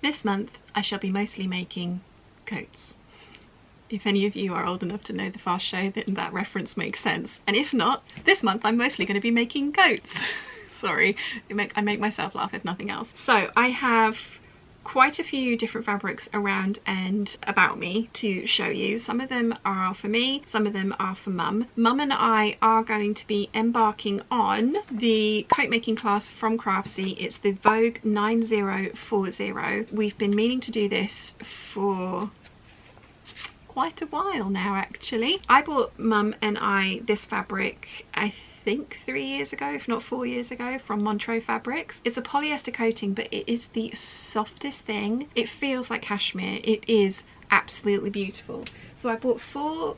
This month I shall be mostly making coats. If any of you are old enough to know the Fast Show, then that reference makes sense. And if not, this month I'm mostly going to be making coats. Sorry, I make myself laugh if nothing else. So I have quite a few different fabrics around and about me to show you. Some of them are for me, some of them are for Mum. Mum and I are going to be embarking on the coat making class from Craftsy. It's the Vogue 9040. We've been meaning to do this for quite a while now actually. I bought Mum and I this fabric, I think 3 years ago, if not 4 years ago, from Montreux Fabrics. It's a polyester coating, but it is the softest thing. It feels like cashmere. It is absolutely beautiful. So I bought 5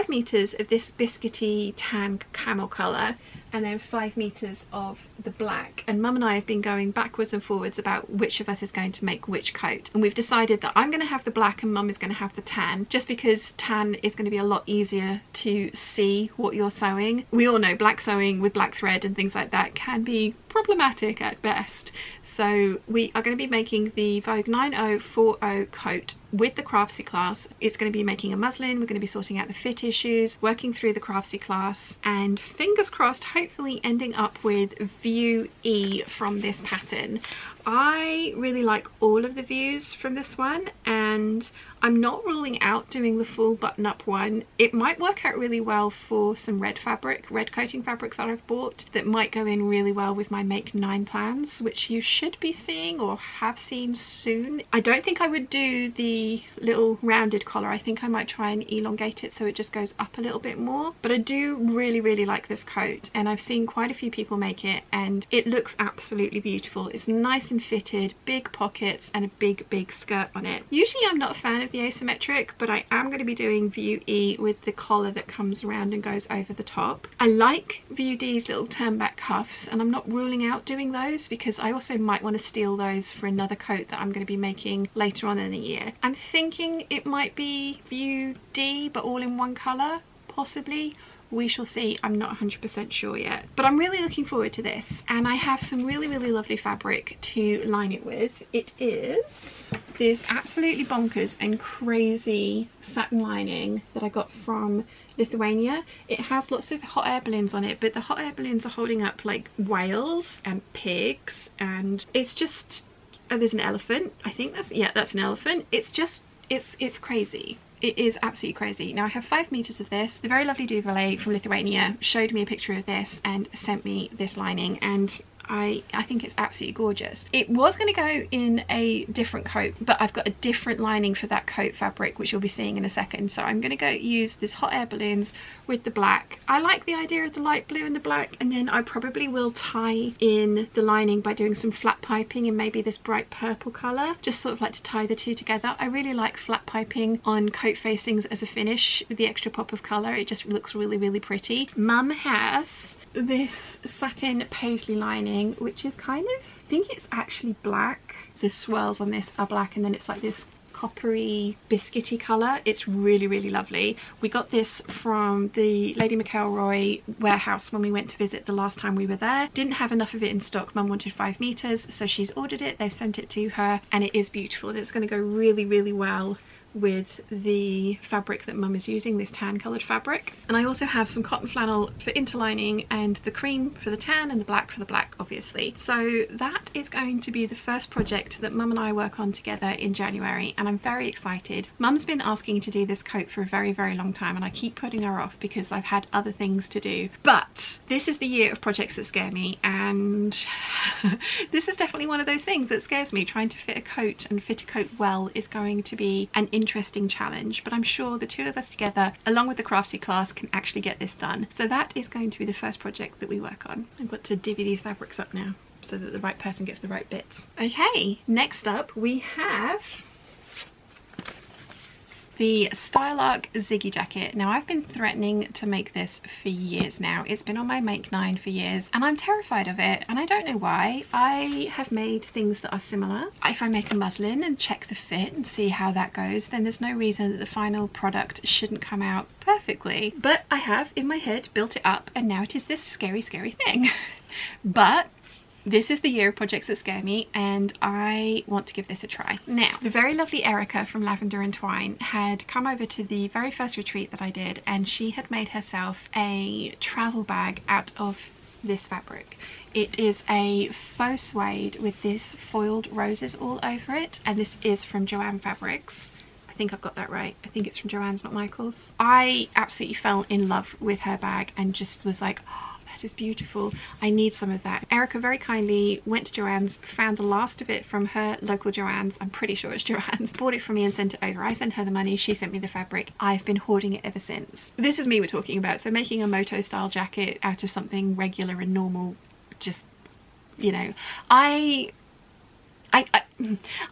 meters of this biscuity tan camel color, and then 5 meters of the black. And Mum and I have been going backwards and forwards about which of us is going to make which coat, and we've decided that I'm going to have the black and Mum is going to have the tan, just because tan is going to be a lot easier to see what you're sewing. We all know black sewing with black thread and things like that can be problematic at best. So we are going to be making the Vogue 9040 coat with the Craftsy class. It's going to be making a muslin. We're going to be sorting out the fit issues, working through the Craftsy class, and fingers crossed hopefully ending up with View E from this pattern. I really like all of the views from this one, and I'm not ruling out doing the full button-up one. It might work out really well for some red coating fabric that I've bought that might go in really well with my Make 9 plans, which you should be seeing or have seen soon. I don't think I would do the little rounded collar. I think I might try and elongate it so it just goes up a little bit more. But I do really like this coat, and I've seen quite a few people make it, and it looks absolutely beautiful. It's nice and fitted, big pockets, and a big skirt on it. Usually I'm not a fan of the asymmetric, but I am going to be doing View E with the collar that comes around and goes over the top. I like View D's little turn back cuffs, and I'm not ruling out doing those because I also might want to steal those for another coat that I'm going to be making later on in the year. I'm thinking it might be View D but all in one colour, possibly. We shall see. I'm not 100% sure yet, but I'm really looking forward to this, and I have some really lovely fabric to line it with. It is this absolutely bonkers and crazy satin lining that I got from Lithuania. It has lots of hot air balloons on it, but the hot air balloons are holding up like whales and pigs, and it's just there's an elephant. I think that's an elephant. It's just it's crazy. It is absolutely crazy. Now I have 5 meters of this. The very lovely Duvalet from Lithuania showed me a picture of this and sent me this lining, and I think it's absolutely gorgeous. It was going to go in a different coat, but I've got a different lining for that coat fabric, which you'll be seeing in a second. So I'm going to go use this hot air balloons with the black. I like the idea of the light blue and the black, and then I probably will tie in the lining by doing some flat piping in maybe this bright purple colour, just sort of like to tie the two together. I really like flat piping on coat facings as a finish with the extra pop of colour. It just looks really pretty. Mum has this satin paisley lining, which is kind of, I think it's actually black. The swirls on this are black, and then it's like this coppery biscuity colour. It's really lovely. We got this from the Lady McElroy warehouse when we went to visit the last time we were there. Didn't have enough of it in stock. Mum wanted 5 meters, so she's ordered it. They've sent it to her, and it is beautiful. It's going to go really well with the fabric that Mum is using, this tan coloured fabric. And I also have some cotton flannel for interlining, and the cream for the tan and the black for the black, obviously. So that is going to be the first project that Mum and I work on together in January, and I'm very excited. Mum's been asking to do this coat for a very long time, and I keep putting her off because I've had other things to do. But this is the year of projects that scare me, and this is definitely one of those things that scares me. Trying to fit a coat and fit a coat well is going to be an interesting challenge, but I'm sure the two of us together, along with the Craftsy class, can actually get this done. So that is going to be the first project that we work on. I've got to divvy these fabrics up now so that the right person gets the right bits. Okay, next up we have the Stylark Ziggi Jacket. Now I've been threatening to make this for years now. It's been on my Make 9 for years, and I'm terrified of it, and I don't know why. I have made things that are similar. If I make a muslin and check the fit and see how that goes, then there's no reason that the final product shouldn't come out perfectly. But I have in my head built it up, and now it is this scary thing. But This is the year of projects that scare me, and I want to give this a try. Now, the very lovely Erica from Lavender and Twine had come over to the very first retreat that I did, and she had made herself a travel bag out of this fabric. It is a faux suede with this foiled roses all over it, and this is from Joanne Fabrics. I think I've got that right. I think it's from Joanne's, not McCalls. I absolutely fell in love with her bag and just was like, oh, that is beautiful. I need some of that. Erica very kindly went to Joanne's, found the last of it from her local Joanne's. I'm pretty sure it's Joanne's. Bought it for me and sent it over. I sent her the money, she sent me the fabric. I've been hoarding it ever since. This is me we're talking about. So making a moto style jacket out of something regular and normal, just, you know, I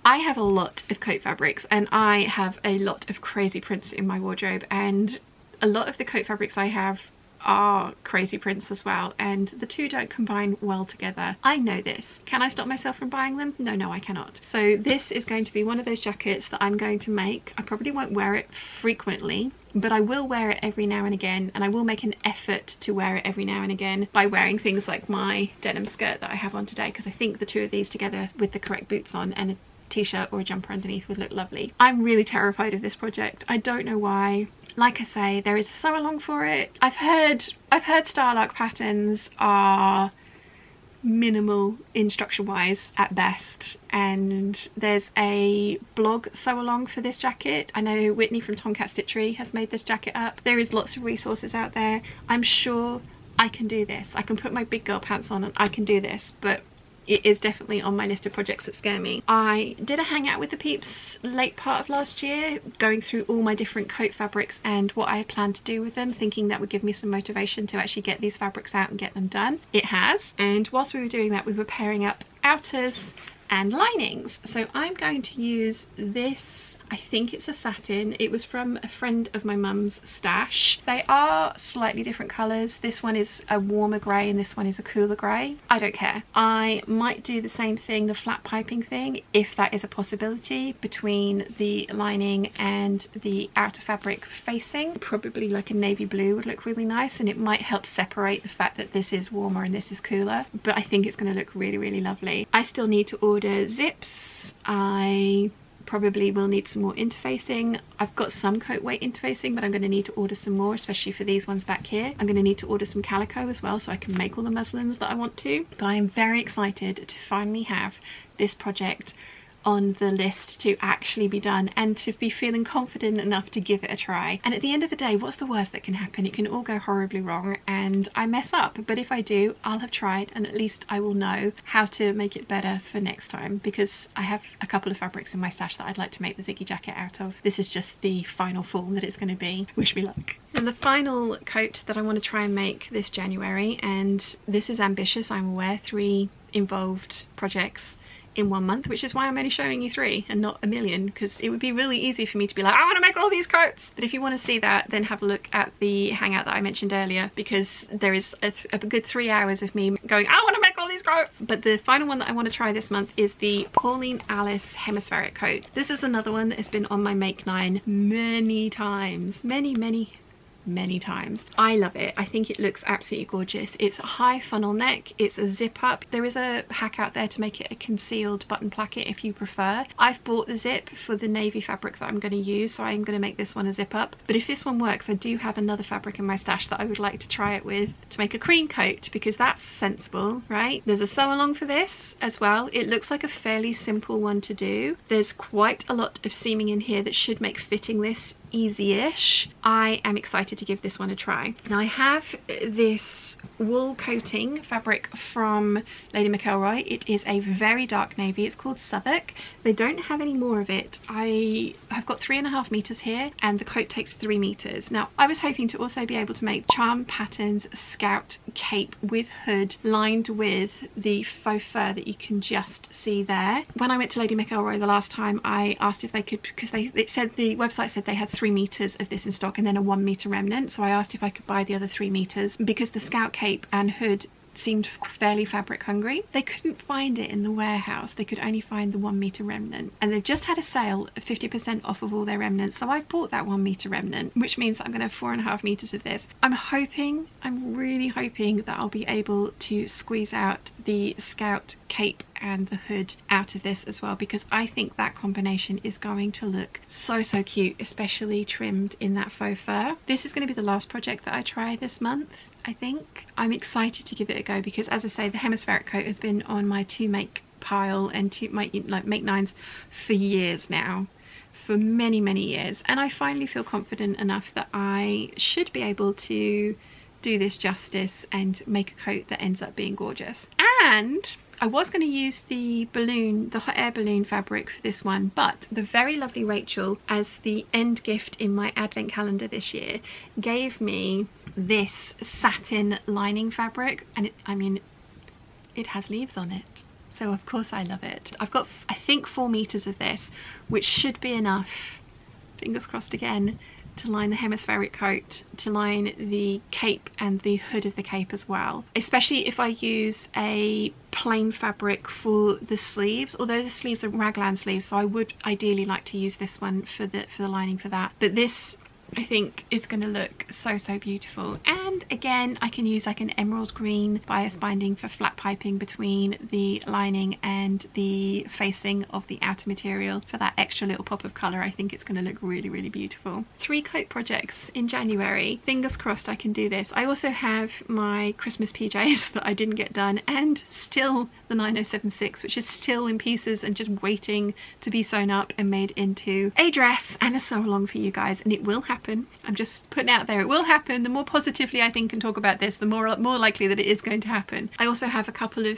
have a lot of coat fabrics, and I have a lot of crazy prints in my wardrobe, and a lot of the coat fabrics I have are crazy prints as well, and the two don't combine well together. I know this. Can I stop myself from buying them? No, I cannot. So this is going to be one of those jackets that I'm going to make. I probably won't wear it frequently, but I will wear it every now and again, and I will make an effort to wear it every now and again by wearing things like my denim skirt that I have on today, because I think the two of these together with the correct boots on and a t-shirt or a jumper underneath would look lovely. I'm really terrified of this project. I don't know why. Like I say, there is a sew along for it. I've heard Style Arc patterns are minimal instruction wise at best, and there's a blog sew along for this jacket. I know Whitney from Tomcat Stitchery has made this jacket up. There is lots of resources out there. I'm sure I can do this. I can put my big girl pants on and I can do this, but it is definitely on my list of projects that scare me. I did a hangout with the Peeps late part of last year, going through all my different coat fabrics and what I had planned to do with them, thinking that would give me some motivation to actually get these fabrics out and get them done. It has, and whilst we were doing that, we were pairing up outers and linings. So I'm going to use this, I think it's a satin. It was from a friend of my mum's stash. They are slightly different colours. This one is a warmer grey and this one is a cooler grey. I don't care. I might do the same thing, the flat piping thing, if that is a possibility, between the lining and the outer fabric facing. Probably like a navy blue would look really nice, and it might help separate the fact that this is warmer and this is cooler, but I think it's going to look really, really lovely. I still need to order zips. I probably will need some more interfacing. I've got some coat weight interfacing, but I'm going to need to order some more, especially for these ones back here. I'm going to need to order some calico as well so I can make all the muslins that I want to. But I am very excited to finally have this project on the list to actually be done and to be feeling confident enough to give it a try. And at the end of the day, what's the worst that can happen? It can all go horribly wrong and I mess up, but if I do, I'll have tried, and at least I will know how to make it better for next time, because I have a couple of fabrics in my stash that I'd like to make the Ziggy Jacket out of. This is just the final form that it's going to be. Wish me luck. And the final coat that I want to try and make this January, and this is ambitious, I'm aware, 3 involved projects in 1 month, which is why I'm only showing you 3 and not a million, because it would be really easy for me to be like, I want to make all these coats. But if you want to see that, then have a look at the hangout that I mentioned earlier, because there is a good 3 hours of me going, I want to make all these coats. But the final one that I want to try this month is the Pauline Alice hemispheric coat. This is another one that has been on my make 9 many times, many times. I love it. I think it looks absolutely gorgeous. It's a high funnel neck, it's a zip up. There is a hack out there to make it a concealed button placket if you prefer. I've bought the zip for the navy fabric that I'm going to use, so I'm going to make this one a zip up. But if this one works, I do have another fabric in my stash that I would like to try it with to make a cream coat, because that's sensible, right? There's a sew along for this as well. It looks like a fairly simple one to do. There's quite a lot of seaming in here that should make fitting this easy-ish. I am excited to give this one a try. Now I have this wool coating fabric from Lady McElroy. It is a very dark navy. It's called Southwark. They don't have any more of it. I have got 3.5 meters here and the coat takes 3 meters. Now I was hoping to also be able to make Charm Patterns Scout cape with hood lined with the faux fur that you can just see there. When I went to Lady McElroy the last time, I asked if they could, because it said, the website said they had 3 meters of this in stock and then a 1 meter remnant, so I asked if I could buy the other 3 meters, because the Scout cape and hood seemed fairly fabric hungry. They couldn't find it in the warehouse. They could only find the 1 meter remnant, and they've just had a sale of 50% off of all their remnants, so I've bought that 1 meter remnant, which means I'm gonna have 4.5 meters of this. I'm really hoping that I'll be able to squeeze out the Scout cape and the hood out of this as well, because I think that combination is going to look so cute, especially trimmed in that faux fur. This is going to be the last project that I try this month, I think. I'm excited to give it a go because, as I say, the hemispheric coat has been on my to make pile and to make nines for years now, for many years, and I finally feel confident enough that I should be able to do this justice and make a coat that ends up being gorgeous. And I was going to use the balloon, the hot air balloon fabric for this one, but the very lovely Rachel, as the end gift in my advent calendar this year, gave me this satin lining fabric, and it has leaves on it, so of course I love it. I've got, I think, 4 meters of this, which should be enough, fingers crossed again, to line the hemispheric coat, to line the cape and the hood of the cape as well, especially if I use a plain fabric for the sleeves, although the sleeves are raglan sleeves, so I would ideally like to use this one for the lining for that. But this, I think, is going to look so beautiful. And again, I can use like an emerald green bias binding for flat piping between the lining and the facing of the outer material for that extra little pop of colour. I think it's going to look really beautiful. 3 coat projects in January. Fingers crossed I can do this. I also have my Christmas PJs that I didn't get done, and still the 9076, which is still in pieces and just waiting to be sewn up and made into a dress and a sew along for you guys, and it will happen. I'm just putting out there, it will happen. The more positively I think and talk about this, the more likely that it is going to happen. I also have a couple of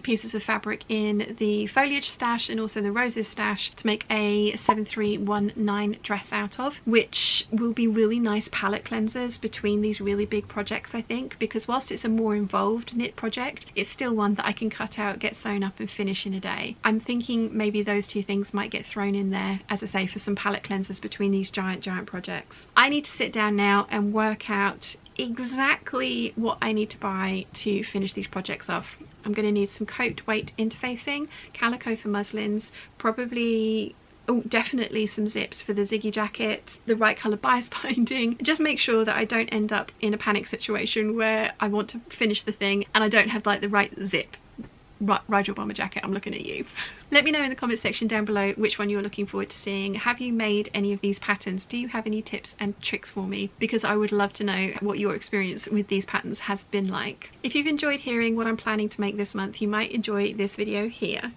pieces of fabric in the foliage stash and also the roses stash to make a 7319 dress out of, which will be really nice palette cleansers between these really big projects, I think, because whilst it's a more involved knit project, it's still one that I can cut out, get sewn up and finish in a day. I'm thinking maybe those 2 things might get thrown in there, as I say, for some palette cleansers between these giant projects. I need to sit down now and work out exactly what I need to buy to finish these projects off. I'm going to need some coat weight interfacing, calico for muslins, probably, oh, definitely some zips for the Ziggi Jacket, the right colour bias binding. Just make sure that I don't end up in a panic situation where I want to finish the thing and I don't have like the right zip. Ride your bomber jacket, I'm looking at you. Let me know in the comment section down below which one you're looking forward to seeing. Have you made any of these patterns? Do you have any tips and tricks for me? Because I would love to know what your experience with these patterns has been like. If you've enjoyed hearing what I'm planning to make this month, you might enjoy this video here.